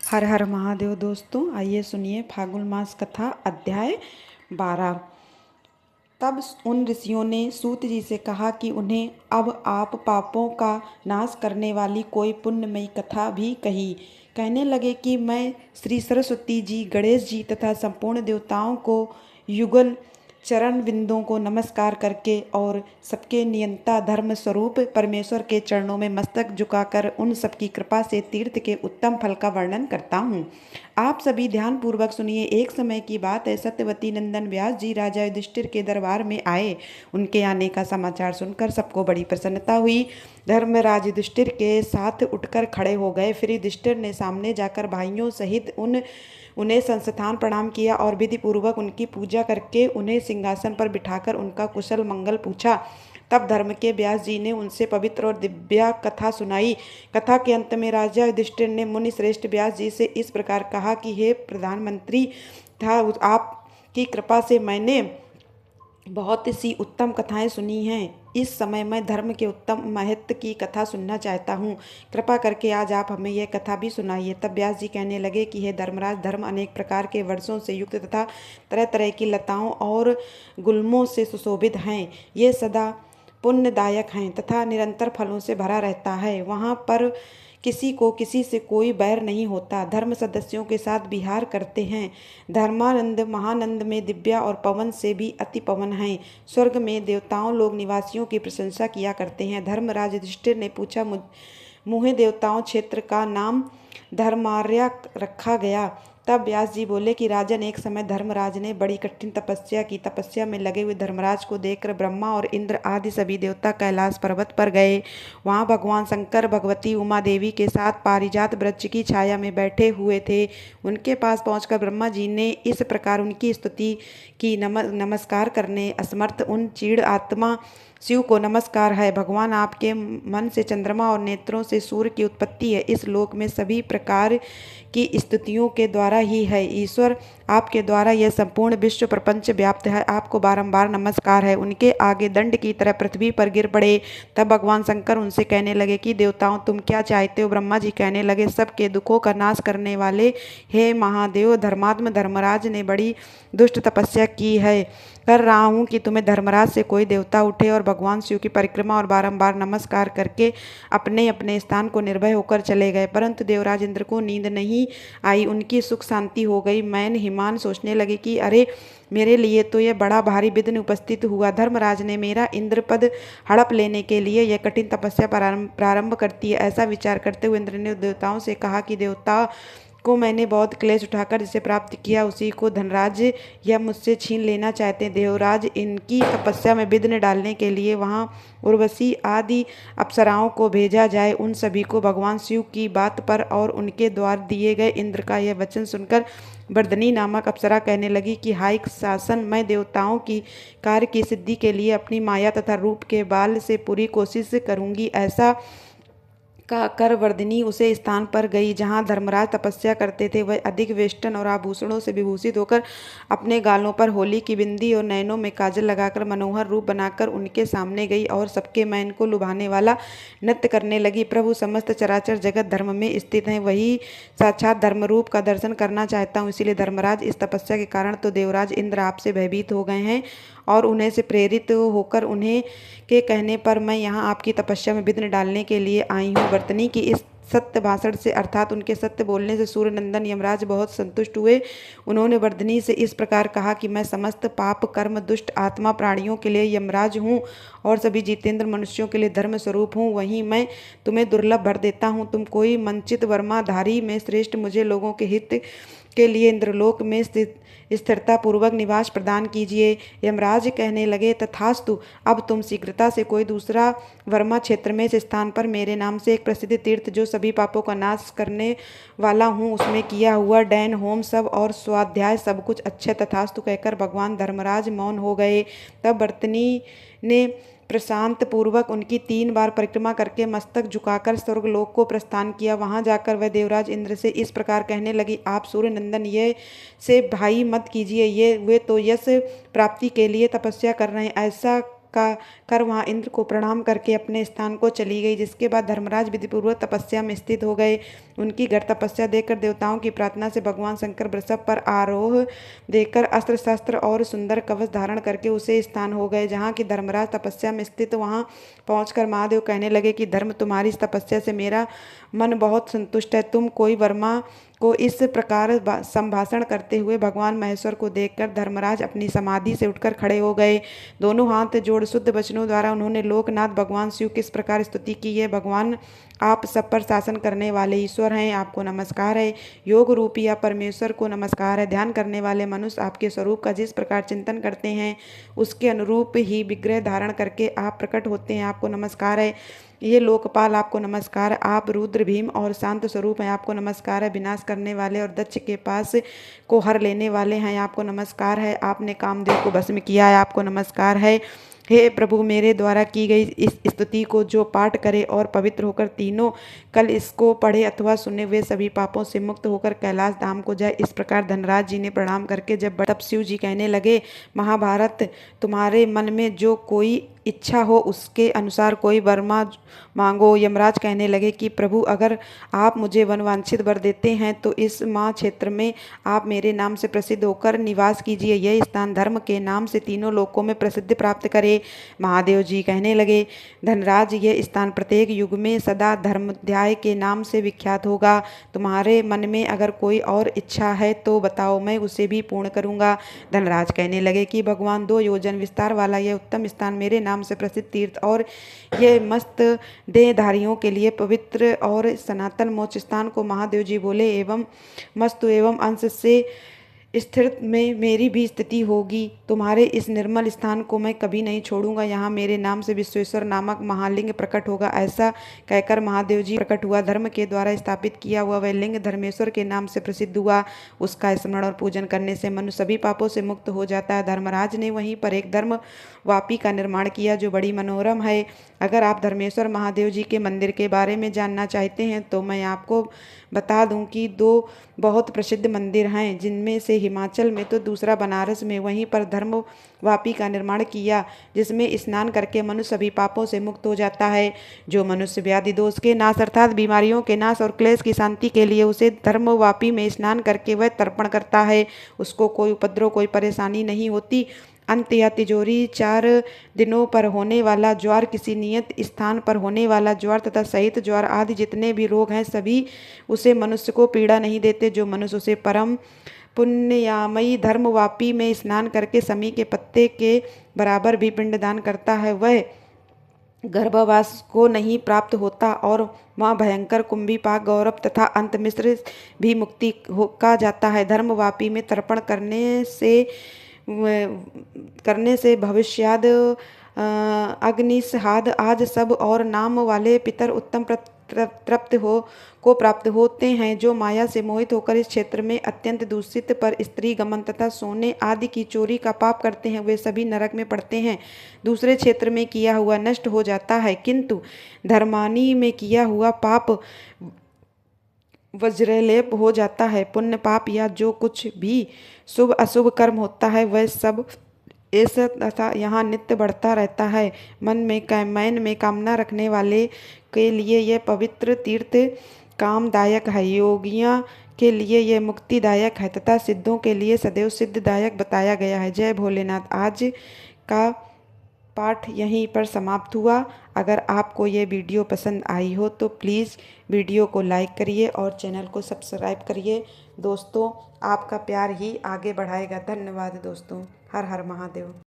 हर हर महादेव। दोस्तों आइए सुनिए फागुन मास कथा अध्याय 12। तब उन ऋषियों ने सूत जी से कहा कि उन्हें अब आप पापों का नाश करने वाली कोई पुण्यमयी कथा भी कही। कहने लगे कि मैं श्री सरस्वती जी, गणेश जी तथा संपूर्ण देवताओं को युगल चरण बिंदों को नमस्कार करके और सबके नियंता धर्म स्वरूप परमेश्वर के चरणों में मस्तक झुकाकर उन सबकी कृपा से तीर्थ के उत्तम फल का वर्णन करता हूँ। आप सभी ध्यान पूर्वक सुनिए। एक समय की बात है, सत्यवती नंदन व्यास जी राजा युधिष्ठिर के दरबार में आए। उनके आने का समाचार सुनकर सबको बड़ी प्रसन्नता हुई। धर्मराज युधिष्ठिर के साथ उठकर खड़े हो गए। फिर युधिष्ठिर ने सामने जाकर भाइयों सहित उन्हें संस्थान प्रणाम किया और विधि पूर्वक उनकी पूजा करके उन्हें सिंहासन पर बिठाकर उनका कुशल मंगल पूछा। तब धर्म के व्यास जी ने उनसे पवित्र और दिव्या कथा सुनाई। कथा के अंत में राजा युधिष्ठिर ने मुनि श्रेष्ठ व्यास जी से इस प्रकार कहा कि हे प्रधानमंत्री, था आपकी कृपा से मैंने बहुत सी उत्तम कथाएं सुनी हैं। इस समय मैं धर्म के उत्तम महत्व की कथा सुनना चाहता हूँ। कृपा करके आज आप हमें यह कथा भी सुनाइए। तब व्यास जी कहने लगे कि हे धर्मराज, धर्म अनेक प्रकार के वर्षों से युक्त तथा तरह तरह की लताओं और गुल्मों से सुशोभित हैं। ये सदा पुण्यदायक हैं तथा निरंतर फलों से भरा रहता है। वहाँ पर किसी को किसी से कोई बैर नहीं होता। धर्म सदस्यों के साथ विहार करते हैं। धर्मानंद महानंद में दिव्या और पवन से भी अति पवन हैं। स्वर्ग में देवताओं लोग निवासियों की प्रशंसा किया करते हैं। धर्मराज युधिष्ठिर ने पूछा, मुहे देवताओं क्षेत्र का नाम धर्मार्या रखा गया। तब व्यास जी बोले कि राजन, एक समय धर्मराज ने बड़ी कठिन तपस्या की। तपस्या में लगे हुए धर्मराज को देखकर ब्रह्मा और इंद्र आदि सभी देवता कैलाश पर्वत पर गए। वहां भगवान शंकर भगवती उमा देवी के साथ पारिजात वृक्ष की छाया में बैठे हुए थे। उनके पास पहुंचकर ब्रह्मा जी ने इस प्रकार उनकी स्तुति की, नमस्कार करने असमर्थ उन चीड़ आत्मा शिव को नमस्कार है। भगवान, आपके मन से चंद्रमा और नेत्रों से सूर्य की उत्पत्ति है। इस लोक में सभी प्रकार की स्तुतियों के द्वारा ही है। ईश्वर, आपके द्वारा यह संपूर्ण विश्व प्रपंच व्याप्त है। आपको बारंबार नमस्कार है। उनके आगे दंड की तरह पृथ्वी पर गिर पड़े। तब भगवान शंकर उनसे कहने लगे कि देवताओं, तुम क्या चाहते हो? ब्रह्मा जी कहने लगे, सबके दुखों का नाश करने वाले हे महादेव, धर्मात्म धर्मराज ने बड़ी दुष्ट तपस्या की है। कर रहा हूँ कि तुम्हें धर्मराज से कोई देवता उठे और भगवान शिव की परिक्रमा और बारंबार नमस्कार करके अपने अपने स्थान को निर्भय होकर चले गए। परंतु देवराज इंद्र को नींद नहीं आई। उनकी सुख शांति हो गई। मैन हिमान सोचने लगे कि अरे, मेरे लिए तो यह बड़ा भारी विघ्न उपस्थित हुआ। धर्मराज ने मेरा इंद्र पद हड़प लेने के लिए यह कठिन तपस्या प्रारंभ करती है। ऐसा विचार करते हुए इंद्र ने देवताओं से कहा कि देवता को मैंने बहुत क्लेश उठाकर जिसे प्राप्त किया, उसी को धनराज यह मुझसे छीन लेना चाहते हैं। देवराज, इनकी तपस्या में विघ्न डालने के लिए वहां उर्वशी आदि अप्सराओं को भेजा जाए। उन सभी को भगवान शिव की बात पर और उनके द्वार दिए गए इंद्र का यह वचन सुनकर वर्धनी नामक अप्सरा कहने लगी कि हाय शासन, मैं देवताओं की कार्य की सिद्धि के लिए अपनी माया तथा रूप के बाल से पूरी कोशिश करूंगी। ऐसा का कर वर्धिनी उसे स्थान पर गई जहाँ धर्मराज तपस्या करते थे। वह अधिक वेष्टन और आभूषणों से विभूषित होकर अपने गालों पर होली की बिंदी और नयनों में काजल लगाकर मनोहर रूप बनाकर उनके सामने गई और सबके मैन को लुभाने वाला नृत्य करने लगी। प्रभु, समस्त चराचर जगत धर्म में स्थित है, वही साक्षात धर्म रूप का दर्शन करना चाहता हूँ। इसीलिए धर्मराज, इस तपस्या के कारण तो देवराज इंद्र आपसे भयभीत हो गए हैं और उन्हें से प्रेरित होकर उन्हें के कहने पर मैं यहाँ आपकी तपस्या में विघ्न डालने के लिए आई हूँ। वर्तनी की इस सत्य भाषण से अर्थात उनके सत्य बोलने से सूर्य नंदन यमराज बहुत संतुष्ट हुए। उन्होंने वर्धनी से इस प्रकार कहा कि मैं समस्त पाप कर्म दुष्ट आत्मा प्राणियों के लिए यमराज हूँ और सभी जितेंद्र मनुष्यों के लिए धर्म स्वरूप हूँ। वहीं मैं तुम्हें दुर्लभ भर देता हूँ। तुम कोई मंचित वर्माधारी में श्रेष्ठ मुझे लोगों के हित के लिए इंद्रलोक में स्थिरता पूर्वक निवास प्रदान कीजिए। यमराज कहने लगे, तथास्तु। अब तुम शीघ्रता से कोई दूसरा वर्मा क्षेत्र में इस स्थान पर मेरे नाम से एक प्रसिद्ध तीर्थ, जो सभी पापों का नाश करने वाला हूँ, उसमें किया हुआ डैन होम सब और स्वाध्याय सब कुछ अच्छे तथास्तु कहकर भगवान धर्मराज मौन हो गए। तब वर्तनी ने प्रशांत पूर्वक उनकी 3 बार परिक्रमा करके मस्तक झुकाकर स्वर्गलोक को प्रस्थान किया। वहां जाकर वह देवराज इंद्र से इस प्रकार कहने लगी, आप सूर्य नंदन, ये से भाई मत कीजिए। ये वे तो यश प्राप्ति के लिए तपस्या कर रहे हैं। ऐसा का कर वहां इंद्र को प्रणाम करके अपने स्थान को चली गई। जिसके बाद धर्मराज विधिपूर्वक तपस्या में स्थित हो गए। उनकी घर तपस्या देखकर देवताओं की प्रार्थना से भगवान शंकर वृषभ पर आरोह देकर अस्त्र शस्त्र और सुंदर कवच धारण करके उसे स्थान हो गए जहाँ की धर्मराज तपस्या में स्थित। वहाँ पहुंचकर महादेव कहने लगे कि धर्म, तुम्हारी इस तपस्या से मेरा मन बहुत संतुष्ट है। तुम कोई वर्मा को इस प्रकार संभाषण करते हुए भगवान महेश्वर को देखकर धर्मराज अपनी समाधि से उठकर खड़े हो गए। दोनों हाथ जोड़ शुद्ध वचनों द्वारा उन्होंने लोकनाथ भगवान शिव की इस प्रकार स्तुति की है। भगवान, आप सब पर शासन करने वाले ईश्वर हैं, आपको नमस्कार है। योग रूपी या परमेश्वर को नमस्कार है। ध्यान करने वाले मनुष्य आपके स्वरूप का जिस प्रकार चिंतन करते हैं उसके अनुरूप ही विग्रह धारण करके आप प्रकट होते हैं, आपको नमस्कार है। ये लोकपाल, आपको नमस्कार। आप रुद्र, भीम और शांत स्वरूप हैं, आपको नमस्कार है। विनाश करने वाले और दक्ष के पास को हर लेने वाले हैं, आपको नमस्कार है। आपने कामदेव को भस्म किया है, आपको नमस्कार है। हे प्रभु, मेरे द्वारा की गई इस स्तुति को जो पाठ करे और पवित्र होकर तीनों कल इसको पढ़े अथवा सुने, वे सभी पापों से मुक्त होकर कैलाश धाम को जाए। इस प्रकार धनराज जी ने प्रणाम करके जब तब शिव जी कहने लगे, महाभारत, तुम्हारे मन में जो कोई इच्छा हो उसके अनुसार कोई वर मांगो। यमराज कहने लगे कि प्रभु, अगर आप मुझे वनवांछित वर देते हैं तो इस माँ क्षेत्र में आप मेरे नाम से प्रसिद्ध होकर निवास कीजिए। यह स्थान धर्म के नाम से तीनों लोकों में प्रसिद्धि प्राप्त करे। महादेव जी कहने लगे, धनराज, यह स्थान प्रत्येक युग में सदा धर्माध्याय के नाम से विख्यात होगा। तुम्हारे मन में अगर कोई और इच्छा है तो बताओ, मैं उसे भी पूर्ण करूंगा। धनराज कहने लगे कि भगवान, 2 योजन विस्तार वाला यह उत्तम स्थान मेरे नाम से प्रसिद्ध तीर्थ और यह मस्त देहधारियों के लिए पवित्र और सनातन मोक्ष स्थान को महादेव जी बोले एवं मस्तु एवं अंश से स्थिर में मेरी भी स्थिति होगी। तुम्हारे इस निर्मल स्थान को मैं कभी नहीं छोड़ूंगा। यहाँ मेरे नाम से विश्वेश्वर नामक महालिंग प्रकट होगा। ऐसा कहकर महादेव जी प्रकट हुआ। धर्म के द्वारा स्थापित किया हुआ वह लिंग धर्मेश्वर के नाम से प्रसिद्ध हुआ। उसका स्मरण और पूजन करने से मनुष्य सभी पापों से मुक्त हो जाता है। धर्मराज ने वहीं पर एक धर्म वापी का निर्माण किया जो बड़ी मनोरम है। अगर आप धर्मेश्वर महादेव जी के मंदिर के बारे में जानना चाहते हैं तो मैं आपको बता दूं कि 2 बहुत प्रसिद्ध मंदिर हैं, जिनमें से हिमाचल में तो दूसरा बनारस में। वहीं पर धर्म वापी का निर्माण किया जिसमें स्नान करके मनुष्य सभी पापों से मुक्त हो जाता है। जो मनुष्य व्याधि दोष के नाश अर्थात बीमारियों के नाश और क्लेश की शांति के लिए उसे धर्म वापी में स्नान करके वह तर्पण करता है, उसको कोई उपद्रव, कोई परेशानी नहीं होती। अंत या तिजोरी, 4 दिनों पर होने वाला ज्वार, किसी नियत स्थान पर होने वाला ज्वार तथा सहित ज्वार आदि जितने भी रोग हैं सभी उसे मनुष्य को पीड़ा नहीं देते। जो मनुष्य उसे परम पुण्यमयी धर्मवापी में स्नान करके समी के पत्ते के बराबर भी पिंडदान करता है, वह गर्भवास को नहीं प्राप्त होता और वहाँ भयंकर कुंभीपाक गौरव तथा अंत मिश्र भी मुक्ति का जाता है। धर्मवापी में तर्पण करने से भविष्याद अग्निसहाद आज सब और नाम वाले पितर उत्तम प्राप्त होते हैं। जो माया से मोहित होकर इस क्षेत्र में अत्यंत दूषित पर स्त्री गमन तथा सोने आदि की चोरी का पाप करते हैं, वे सभी नरक में पड़ते हैं। दूसरे क्षेत्र में किया हुआ नष्ट हो जाता है, किंतु धर्मानी में किया हुआ पाप वज्रलेप हो जाता है। पुण्य पाप या जो कुछ भी शुभ अशुभ कर्म होता है वह सब ऐसा तथा यहाँ नित्य बढ़ता रहता है। मन में कामना रखने वाले के लिए यह पवित्र तीर्थ कामदायक है, योगियों के लिए यह मुक्तिदायक है तथा सिद्धों के लिए सदैव सिद्धदायक बताया गया है। जय भोलेनाथ। आज का पाठ यहीं पर समाप्त हुआ। अगर आपको ये वीडियो पसंद आई हो तो प्लीज़ वीडियो को लाइक करिए और चैनल को सब्सक्राइब करिए। दोस्तों, आपका प्यार ही आगे बढ़ाएगा। धन्यवाद दोस्तों। हर हर महादेव।